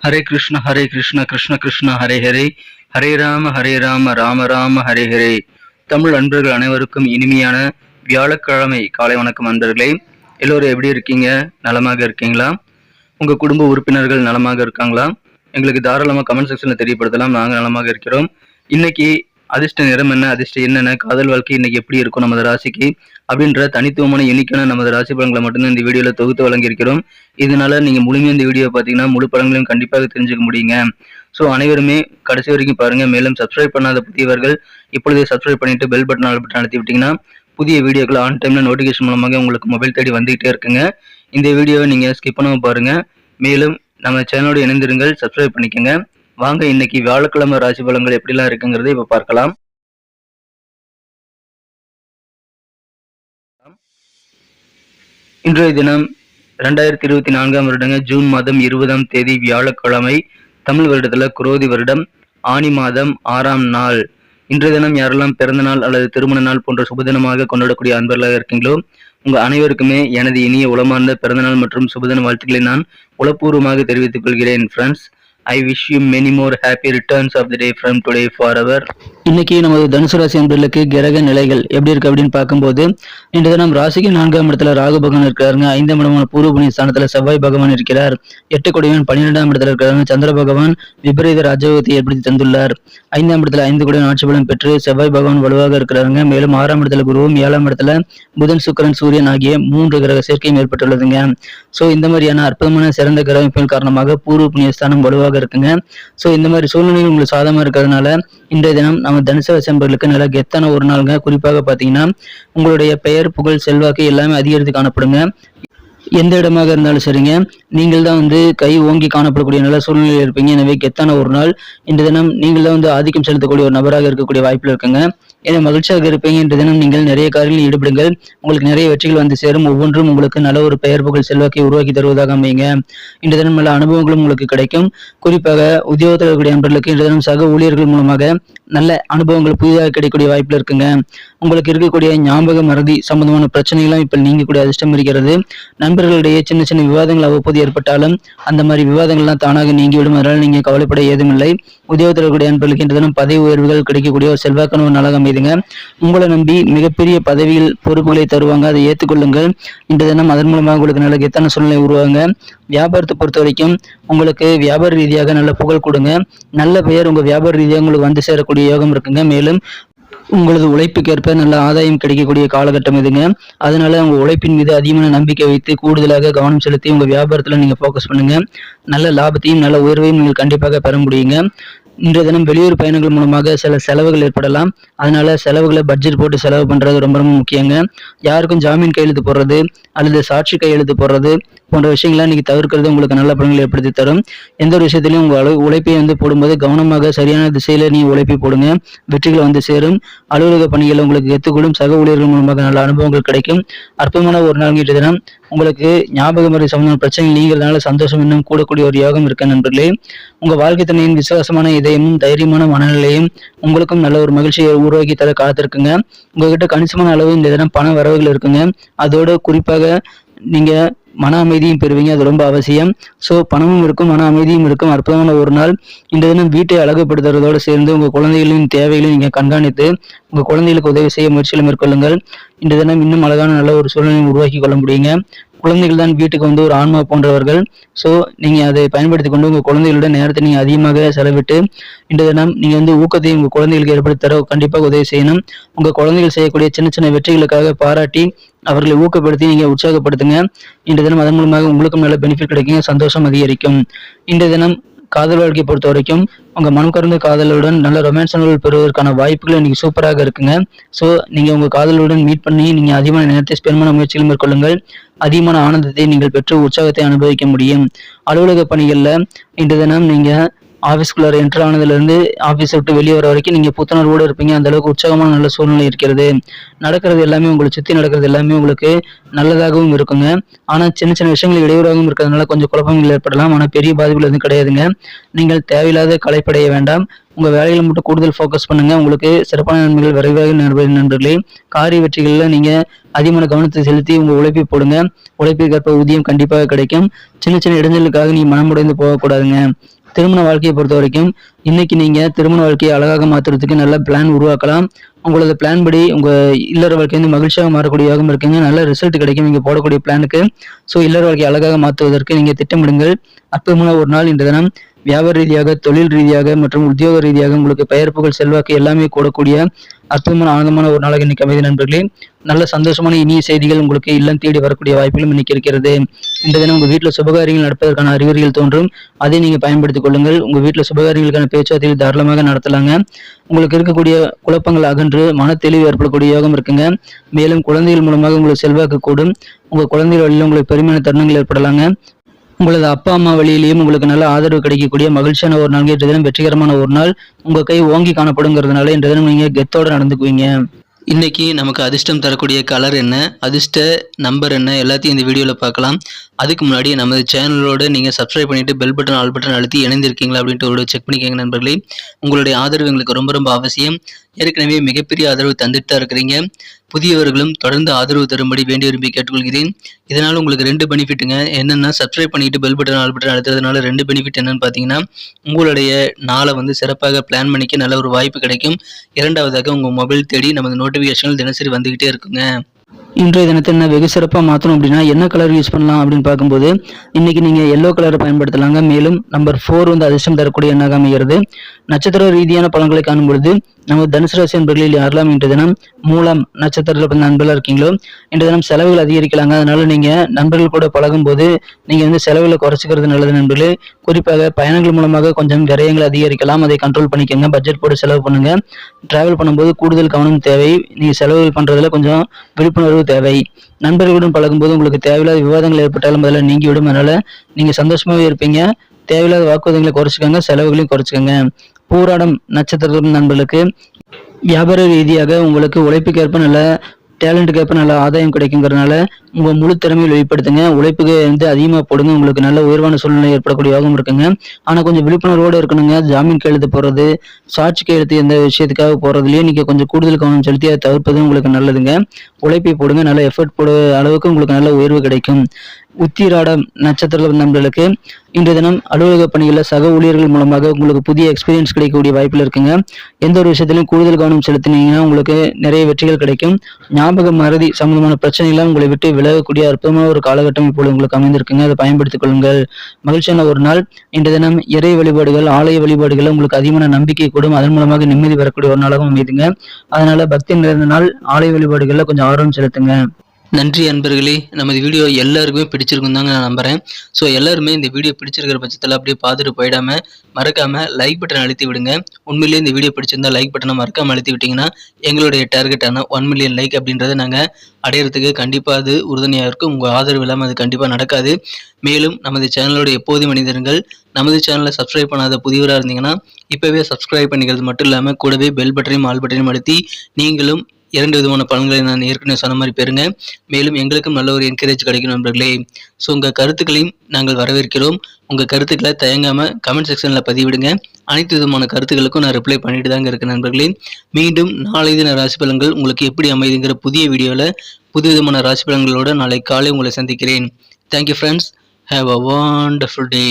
ஹரே கிருஷ்ண கிருஷ்ண கிருஷ்ண ஹரே ஹரே, ஹரே ராம ராம ராம ஹரே ஹரே. தமிழ் அன்பர்கள் அனைவருக்கும் இனிமையான வியாழக்கிழமை காலை வணக்கம் அன்பர்களே. எல்லோரும் எப்படி இருக்கீங்க? நலமாக இருக்கீங்களா? உங்க குடும்ப உறுப்பினர்கள் நலமாக இருக்காங்களா? எங்களுக்கு தாராளமாக கமெண்ட் செக்ஷன்ல தெரியப்படுத்தலாம். நாங்கள் நலமாக இருக்கிறோம். இன்னைக்கு அதிர்ஷ்ட நிறம் என்ன, அதிர்ஷ்டம் என்னென்ன, காதல் வாழ்க்கை இன்னைக்கு எப்படி இருக்கும் நமது ராசிக்கு அப்படின்ற தனித்துவமான எண்ணிக்கையான நமது ராசி பலன்களை மட்டும்தான் இந்த வீடியோல தொகுத்து வழங்கியிருக்கிறோம். இதனால நீங்க முழுமையா இந்த வீடியோ பார்த்தீங்கன்னா முழு பலன்களையும் கண்டிப்பாக தெரிஞ்சுக்க முடியுங்க. ஸோ அனைவருமே கடைசி வரைக்கும் பாருங்க. மேலும் சப்ஸ்கிரைப் பண்ணாத புதியவர்கள் இப்பொழுதே சப்ஸ்கிரைப் பண்ணிட்டு பெல் பட்டன் அழுத்தி விட்டீங்கன்னா புதிய வீடியோக்கள் ஆன் டைம்ல நோட்டிஃபிகேஷன் மூலமாக உங்களுக்கு மொபைல் தேடி வந்துகிட்டே இருக்குங்க. இந்த வீடியோவை நீங்க ஸ்கிப் பண்ணாம பாருங்க. மேலும் நம்ம சேனலோடு இணைந்திருங்கள், சப்ஸ்கிரைப் பண்ணிக்கோங்க. வாங்க இன்னைக்கு வியாழக்கிழமை ராசி பலன்கள் எப்படிலாம் இருக்குங்கிறத இப்ப பார்க்கலாம். இன்றைய தினம் 2024 வருடங்க ஜூன் மாதம் 20ஆம் தேதி வியாழக்கிழமை. தமிழ் வருடத்துல குரோதி வருடம் ஆனி மாதம் 6ஆம் நாள். இன்றைய தினம் யாரெல்லாம் பிறந்த நாள் அல்லது திருமண நாள் போன்ற சுபதினமாக கொண்டாடக்கூடிய அன்பர்களாக இருக்கீங்களோ உங்க அனைவருக்குமே எனது இனிய உளமார்ந்த பிறந்தநாள் மற்றும் சுபதின வாழ்த்துக்களை நான் உளப்பூர்வமாக தெரிவித்துக் கொள்கிறேன். Friends, I wish you many more happy returns of the day from today forever. இன்னைக்கு நமது தனுசு ராசி அன்பர்களுக்கு கிரக நிலைகள் எப்படி இருக்கு அப்படின்னு பார்க்கும்போது இன்று தினம் ராசிக்கு 4ஆம் இடத்துல ராகு பகவான் இருக்கிறாருங்க. 5ஆம் இடமான பூர்வ புண்ணிய ஸ்தானத்துல செவ்வாய் பகவான் இருக்கிறார். 8 கொடியவன் 12ஆம் இடத்துல இருக்கிறாங்க. சந்திர பகவான் விபரீத ராஜயோகத்தை ஏற்படுத்தி தந்துள்ளார். 5ஆம் இடத்துல 5 கொடியவன் ஆட்சி பலம் பெற்று செவ்வாய் பகவான் வலுவாக இருக்கிறாருங்க. மேலும் 6ஆம் இடத்துல குருவும் 7ஆம் இடத்துல புதன் சுக்கிரன் சூரியன் ஆகிய 3 கிரக சேர்க்கையும் ஏற்பட்டுள்ளதுங்க. சோ இந்த மாதிரியான அற்புதமான சிறந்த கிரக அமைப்பின் காரணமாக பூர்வ புண்ணிய ஸ்தானம் வலுவாக இருக்குங்க. சோ இந்த மாதிரி சூழ்நிலைகள் உங்களுக்கு சாதகமா இருக்கிறதுனால இன்றைய தினம் நம்ம தனுசு ராசி அன்பர்களுக்கு நல்ல கெத்தான ஒரு நாளுங்க. குறிப்பாக பாத்தீங்கன்னா உங்களுடைய பெயர் புகழ் செல்வாக்கு எல்லாமே அதிகரித்து காணப்படுங்க. எந்த இடமாக இருந்தாலும் சரிங்க, நீங்கள் தான் கை ஓங்கி காணப்படக்கூடிய நல்ல சூழ்நிலையில் இருப்பீங்க. எனவே கெத்தான ஒரு நாள். இன்று தினம் நீங்கள் தான் ஆதிக்கம் செலுத்தக்கூடிய ஒரு நபராக இருக்கக்கூடிய வாய்ப்பில் இருக்குங்க. ஏன்னா மகிழ்ச்சியாக இருப்பீங்க. இன்று தினம் நீங்கள் நிறைய காரியங்களில் ஈடுபடுங்கள். உங்களுக்கு நிறைய வெற்றிகள் சேரும். ஒவ்வொன்றும் உங்களுக்கு நல்ல ஒரு பெயர் புகழ் செல்வாக்கை உருவாக்கி தருவதாக அமையுங்க. இன்று தினம் நல்ல அனுபவங்களும் உங்களுக்கு கிடைக்கும். குறிப்பாக உத்தியோகத்தில் இருக்கக்கூடிய நண்பர்களுக்கு இன்று தினம் சக ஊழியர்கள் மூலமாக நல்ல அனுபவங்கள் புதிதாக கிடைக்கக்கூடிய வாய்ப்புல இருக்குங்க. உங்களுக்கு இருக்கக்கூடிய ஞாபக மறதி சம்பந்தமான பிரச்சனைகளும் இப்ப நீங்கக்கூடிய அதிர்ஷ்டம் இருக்கிறது. நண்பர்களிடையே சின்ன சின்ன விவாதங்கள் அவ்வப்போது ஏற்பட்டாலும் அந்த மாதிரி விவாதங்கள்லாம் தானாக நீங்கிவிடும். அதனால நீங்க கவலைப்பட ஏதுமில்லை. உத்தியோகத்தில் இருக்கக்கூடிய நண்பர்களுக்கு இன்று தினம் பதவி உயர்வுகள் கிடைக்கக்கூடிய ஒரு செல்வாக்கான ஒரு நாளாக அமைதுங்க. உங்களை நம்பி மிகப்பெரிய பதவியில் பொறுப்புகளை தருவாங்க, அதை ஏற்றுக்கொள்ளுங்கள். இன்று தினம் அதன் மூலமாக உங்களுக்கு நல்ல கெத்தான சூழ்நிலை உருவாங்க. வியாபாரத்தை பொறுத்த வரைக்கும் உங்களுக்கு வியாபார ரீதியாக நல்ல புகழ் கொடுங்க. நல்ல பெயர் உங்க வியாபார ரீதியாக உங்களுக்கு வந்து சேரக்கூடிய யோகம் இருக்குங்க. மேலும் உங்களது உழைப்புக்கேற்ப நல்ல ஆதாயம் கிடைக்கக்கூடிய காலகட்டம் இதுங்க. அதனால உங்க உழைப்பின் மீது அதிகமான நம்பிக்கை வைத்து கூடுதலாக கவனம் செலுத்தி உங்க வியாபாரத்துல நீங்க போக்கஸ் பண்ணுங்க. நல்ல லாபத்தையும் நல்ல உயர்வையும் நீங்கள் கண்டிப்பாக பெற முடியுங்க. இன்றைய தினம் வெளியூர் பயணங்கள் மூலமாக சில செலவுகள் ஏற்படலாம். அதனால செலவுகளை பட்ஜெட் போட்டு செலவு பண்றது ரொம்ப ரொம்ப முக்கியங்க. யாருக்கும் ஜாமீன் கையெழுத்து போடுறது அல்லது சாட்சி கையெழுத்து போடுறது போன்ற விஷயங்களை இன்னைக்கு தவிர்க்கிறது உங்களுக்கு நல்ல பலன்களை ஏற்படுத்தி தரும். எந்த ஒரு விஷயத்திலையும் உங்க உழைப்பை போடும்போது கவனமாக சரியான திசையில நீ உழைப்பை போடுங்க. வெற்றிகள் சேரும். அலுவலக பணிகள் உங்களுக்கு ஏற்றுக்கொள்ளும். சக ஊழியர்கள் மூலமாக நல்ல அனுபவங்கள் கிடைக்கும். அற்புதமான ஒரு நாள் இன்றைய தினம். உங்களுக்கு ஞாபக முறை சம்பந்தமான பிரச்சனை நீங்கிறதுனால சந்தோஷம் இன்னும் கூடக்கூடிய ஒரு யோகம் இருக்க நண்பர்களே. உங்க வாழ்க்கை துணையின் விசுவாசமான இதயமும் தைரியமான மனநிலையும் உங்களுக்கும் நல்ல ஒரு மகிழ்ச்சியை உருவாக்கி தர காத்திருக்குங்க. உங்ககிட்ட கணிசமான அளவு இந்த தினம் பண வரவுகள் இருக்குங்க. அதோடு குறிப்பாக நீங்க மன அமைதியும் பெறுவீங்க. அது ரொம்ப அவசியம். ஸோ பணமும் இருக்கும், மன அமைதியும் இருக்கும். அற்புதமான ஒரு நாள். இந்த தினம் வீட்டை அழகுபடுத்துறதோடு சேர்ந்து உங்க குழந்தைகளின் தேவைகளையும் நீங்க கண்காணித்து உங்க குழந்தைகளுக்கு உதவி செய்ய முயற்சிகளை மேற்கொள்ளுங்கள். இந்த தினம் இன்னும் அழகான நல்ல ஒரு சூழ்நிலையை உருவாக்கி கொள்ள முடியுங்க. குழந்தைகள் தான் வீட்டுக்கு ஒரு ஆன்மா போன்றவர்கள். ஸோ நீங்க அதை பயன்படுத்தி கொண்டு உங்க குழந்தைகளுடன் நேரத்தை நீங்க அதிகமாக செலவிட்டு இன்றைய தினம் நீங்க ஊக்கத்தை உங்க குழந்தைகளுக்கு ஏற்படுத்தி தர கண்டிப்பாக உதவி செய்யணும். உங்க குழந்தைகள் செய்யக்கூடிய சின்ன சின்ன வெற்றிகளுக்காக பாராட்டி அவர்களை ஊக்கப்படுத்தி நீங்க உற்சாகப்படுத்துங்க. இன்றைய தினம் அதன் மூலமாக உங்களுக்கும் நல்ல பெனிஃபிட் கிடைக்குங்க. சந்தோஷம் அதிகரிக்கும். இன்றைய தினம் காதல் வாழ்க்கையை பொறுத்த வரைக்கும் உங்க மனம் கறந்த காதலுடன் நல்ல ரொமான்ஸ் உணர்வுகள் பெறுவதற்கான வாய்ப்புகள் இன்னைக்கு சூப்பராக இருக்குங்க. ஸோ நீங்க உங்க காதலுடன் மீட் பண்ணி நீங்க அதிகமான நேரத்தை ஸ்பெண்ட் பண்ண முயற்சிகள் மேற்கொள்ளுங்கள். அதிகமான ஆனந்தத்தை நீங்கள் பெற்று உற்சாகத்தை அனுபவிக்க முடியும். அலுவலக பணிகள்ல இன்றைய தினம் நீங்க ஆஃபீஸ்குள்ளார என்டர் ஆனதுலேருந்து ஆஃபீஸை விட்டு வெளியே வர வரைக்கும் நீங்கள் புத்துணர்வோடு இருப்பீங்க. அந்த அளவுக்கு உற்சாகமான நல்ல சூழ்நிலை இருக்கிறது. நடக்கிறது எல்லாமே உங்களை சுற்றி நடக்கிறது எல்லாமே உங்களுக்கு நல்லதாகவும் இருக்குங்க. ஆனால் சின்ன சின்ன விஷயங்கள் இடையூறாகவும் இருக்கிறதுனால கொஞ்சம் குழப்பங்கள் ஏற்படலாம். ஆனால் பெரிய பாதிப்புகள் எதுவும் கிடையாதுங்க. நீங்கள் தேவையில்லாத களைப்படைய வேண்டாம். உங்க வேலைகளை மட்டும் கூடுதல் ஃபோக்கஸ் பண்ணுங்க. உங்களுக்கு சிறப்பான நன்மைகள் விரைவாக நண்பர்களே. காரிய வெற்றிகளில் நீங்க அதிகமான கவனத்தை செலுத்தி உங்க உழைப்பை போடுங்க. உழைப்பிற்கேற்ப ஊதியம் கண்டிப்பாக கிடைக்கும். சின்ன சின்ன இடைஞ்சலுக்காக நீ மனமுடைந்து போகக்கூடாதுங்க. திருமண வாழ்க்கையை பொறுத்த வரைக்கும் இன்னைக்கு நீங்க திருமண வாழ்க்கையை அழகாக மாத்துறதுக்கு நல்ல பிளான் உருவாக்கலாம். உங்களது பிளான் படி உங்க இல்லற வாழ்க்கை வந்து மகிழ்ச்சியாக மாறக்கூடிய யோகம் இருக்குங்க. நல்ல ரிசல்ட் கிடைக்கும் நீங்க போடக்கூடிய பிளானுக்கு. ஸோ இல்லற வாழ்க்கையை அழகாக மாற்றுவதற்கு நீங்க திட்டமிடுங்கள். அற்புதமான ஒரு நாள் இன்றைய தினம். வியாபார ரீதியாக, தொழில் ரீதியாக மற்றும் உத்தியோக ரீதியாக உங்களுக்கு பெயர் புகழ் செல்வாக்கு எல்லாமே கூடக்கூடிய அற்புதமான ஆனந்தமான ஒரு நாளாக இன்னைக்கு அமைதி நண்பர்களே. நல்ல சந்தோஷமான இனிய செய்திகள் உங்களுக்கு இல்லம் தேடி வரக்கூடிய வாய்ப்புகளும் இன்னைக்கு இருக்கிறது. இந்த தினம் உங்க வீட்டில் சுபகாரியங்கள் நடப்பதற்கான அறிகுறிகள் தோன்றும். அதை நீங்க பயன்படுத்திக் கொள்ளுங்கள். உங்க வீட்டில் சுபகாரியங்களுக்கான பேச்சுவார்த்தைகள் தாராளமாக நடத்தலாங்க. உங்களுக்கு இருக்கக்கூடிய குழப்பங்கள் அகன்று மன தெளிவு ஏற்படக்கூடிய யோகம் இருக்குங்க. மேலும் குழந்தைகள் மூலமாக உங்களுக்கு செல்வாக்கு கூடும். உங்க குழந்தைகள் வழியில் உங்களுக்கு பெருமையான தருணங்கள் ஏற்படலாங்க. உங்களது அப்பா அம்மா வழியிலையும் உங்களுக்கு நல்ல ஆதரவு கிடைக்கக்கூடிய மகிழ்ச்சியான ஒரு நாள். இன்றைய தினம் வெற்றிகரமான ஒரு நாள். உங்க கை ஓங்கி காணப்படுங்கிறதுனால இன்றைய தினம் நீங்க கெத்தோட நடந்துக்குவீங்க. இன்னைக்கு நமக்கு அதிர்ஷ்டம் தரக்கூடிய கலர் என்ன, அதிர்ஷ்ட நம்பர் என்ன, எல்லாத்தையும் இந்த வீடியோவில் பார்க்கலாம். அதுக்கு முன்னாடி நமது சேனலோட நீங்கள் சப்ஸ்கிரைப் பண்ணிட்டு பெல் பட்டன் ஆல் பட்டன் அழுத்தி இணைந்திருக்கீங்களா அப்படின்ட்டு ஒரு செக் பண்ணிக்கோங்க நண்பர்களே. உங்களுடைய ஆதரவு எங்களுக்கு ரொம்ப ரொம்ப அவசியம். ஏற்கனவே மிகப்பெரிய ஆதரவு தந்துட்டு தான் இருக்கிறீங்க. புதியவர்களும் தொடர்ந்து ஆதரவு தரும்படி வேண்டி விரும்பி கேட்டுக்கொள்கிறேன். இதனால் உங்களுக்கு 2 பெனிஃபிட்டுங்க. என்னென்னா, சப்ஸ்கிரைப் பண்ணிட்டு பெல் பட்டன் ஆல் பட்டன் அழுத்துறதுனால 2 பெனிஃபிட் என்னன்னு பார்த்தீங்கன்னா, உங்களுடைய நாளை வந்து சிறப்பாக பிளான் பண்ணிக்க நல்ல ஒரு வாய்ப்பு கிடைக்கும். இரண்டாவதாக உங்கள் மொபைல் தேடி நமது நோட்டிஃபிகேஷன்கள் தினசரி வந்துக்கிட்டே இருக்குங்க. இன்றைய தினத்தை என்ன வெகு சிறப்பாக மாற்றணும் அப்படின்னா என்ன கலர் யூஸ் பண்ணலாம் அப்படின்னு பார்க்கும்போது இன்னைக்கு நீங்கள் எல்லோ கலரை பயன்படுத்தலாங்க. மேலும் நம்பர் 4 வந்து அதிர்ஷ்டம் தரக்கூடிய எண்ணாக அமைகிறது. நட்சத்திர ரீதியான பலன்களை காணும் பொழுது நம்ம தனுசு ராசி நண்பர்களில் யாரெல்லாம் இன்றைய தினம் மூலம் நட்சத்திரத்தில் நண்பர்களாக இருக்கீங்களோ இன்றைய தினம் செலவுகள் அதிகரிக்கலாங்க. அதனால நீங்கள் நண்பர்கள் கூட பழகும் போது நீங்கள் வந்து செலவுகளை குறைச்சிக்கிறது நல்லது நண்பர்களே. குறிப்பாக பயணங்கள் மூலமாக கொஞ்சம் விரயங்கள் அதிகரிக்கலாம். அதை கண்ட்ரோல் பண்ணிக்கோங்க. பட்ஜெட் போட்டு செலவு பண்ணுங்க. டிராவல் பண்ணும்போது கூடுதல் கவனம் தேவை. நீங்கள் செலவுகள் பண்ணுறதுல கொஞ்சம் விழிப்புணர்வு தேவை. நண்பர்களுடன் பழகும்போது உங்களுக்கு தேவையில்லாத விவாதங்கள் ஏற்பட்டாலும் முதல்ல நீங்கிவிடும். அதனால நீங்க சந்தோஷமாவே இருப்பீங்க. தேவையில்லாத வாக்குவாதங்களை குறைச்சிக்கோங்க. செலவுகளையும் குறைச்சிக்கோங்க. பூராடம் நட்சத்திரத்தின் நண்பர்களுக்கு வியாபார ரீதியாக உங்களுக்கு உழைப்புக்கேற்ப நல்ல டேலண்ட்டுக்கு ஏற்ப நல்ல ஆதாயம் கிடைக்குங்கிறதுனால உங்க முழு திறமையை வெளிப்படுத்துங்க. உழைப்புக்கு வந்து அதிகமாக போடுங்க. உங்களுக்கு நல்ல உயர்வான சூழ்நிலை ஏற்படக்கூடிய யோகம் இருக்குங்க. ஆனா கொஞ்சம் விழிப்புணர்வோடு இருக்கணுங்க. ஜாமீன் கையெழுத்து போறது, சாட்சி கையெழுத்து எந்த விஷயத்துக்காக போறதுலயே நீங்க கொஞ்சம் கூடுதல் கவனம் செலுத்தி அதை தவிர்ப்பது உங்களுக்கு நல்லதுங்க. உழைப்பை போடுங்க. நல்ல எஃபர்ட் போட அளவுக்கு உங்களுக்கு நல்ல உயர்வு கிடைக்கும். உத்திராடம் நட்சத்திர நண்பர்களுக்கு இன்றைய தினம் அலுவலக பணிகளில் சக ஊழியர்கள் மூலமாக உங்களுக்கு புதிய எக்ஸ்பீரியன்ஸ் கிடைக்கக்கூடிய வாய்ப்பில் இருக்குங்க. எந்த ஒரு விஷயத்திலையும் கூடுதல் கவனம் செலுத்தினீங்கன்னா உங்களுக்கு நிறைய வெற்றிகள் கிடைக்கும். ஞாபக மறதி சம்பந்தமான பிரச்சனைகள்லாம் உங்களை விட்டு விலகக்கூடிய அற்புதமான ஒரு காலகட்டம் இப்பொழுது உங்களுக்கு அமைந்திருக்குங்க. அதை பயன்படுத்திக் கொள்ளுங்கள். மகிழ்ச்சியான ஒரு நாள். இன்றைய தினம் இறை வழிபாடுகள், ஆலய வழிபாடுகள் உங்களுக்கு அதிகமான நம்பிக்கை கூடும். அதன் மூலமாக நிம்மதி வரக்கூடிய ஒரு நாளாகவும் அமைதுங்க. அதனால பக்தி நிறைந்த நாள். ஆலய வழிபாடுகள்ல கொஞ்சம் ஆர்வம் செலுத்துங்க. நன்றி அன்பர்களே. நமது வீடியோ எல்லாருக்குமே பிடிச்சிருக்கும் தாங்க நான் நம்புறேன். ஸோ எல்லாருமே இந்த வீடியோ பிடிச்சிருக்கிற பட்சத்தில் அப்படியே பார்த்துட்டு போயிடாம மறக்காம லைக் பட்டன் அழுத்தி விடுங்க. உண்மையிலேயே இந்த வீடியோ பிடிச்சிருந்தா லைக் பட்டனை மறக்காம அழுத்தி விட்டீங்கன்னா எங்களுடைய டார்கெட்டான 1 மில்லியன் லைக் அப்படின்றத நாங்கள் அடையிறதுக்கு கண்டிப்பாக அது உறுதுணையாக இருக்கும். உங்கள் ஆதரவு இல்லாமல் அது கண்டிப்பாக நடக்காது. மேலும் நமது சேனலோட எப்போதும் மனிதர்கள் நமது சேனலை சப்ஸ்கிரைப் பண்ணாத புதியவராக இருந்தீங்கன்னா இப்போவே சப்ஸ்கிரைப் பண்ணிக்கிறது மட்டும் இல்லாமல் கூடவே பெல் பட்டனையும் ஆல் பட்டனையும் அழுத்தி நீங்களும் 2 விதமான பலன்களை நான் ஏற்கனவே சொன்ன மாதிரி பெறுங்க. மேலும் எங்களுக்கும் நல்ல ஒரு என்கரேஜ் கிடைக்கும் நண்பர்களே. ஸோ உங்கள் கருத்துக்களையும் நாங்கள் வரவேற்கிறோம். உங்கள் கருத்துக்களை தயங்காமல் கமெண்ட் செக்ஷனில் பதிவிடுங்க. அனைத்து விதமான கருத்துக்களுக்கும் நான் ரிப்ளை பண்ணிட்டு தாங்க இருக்கேன் நண்பர்களே. மீண்டும் நாளை தின ராசி பலன்கள் உங்களுக்கு எப்படி அமைதுங்கிற புதிய வீடியோவில் புது விதமான ராசி பலன்களோடு நாளை காலை உங்களை சந்திக்கிறேன். Thank you friends. Have a wonderful day.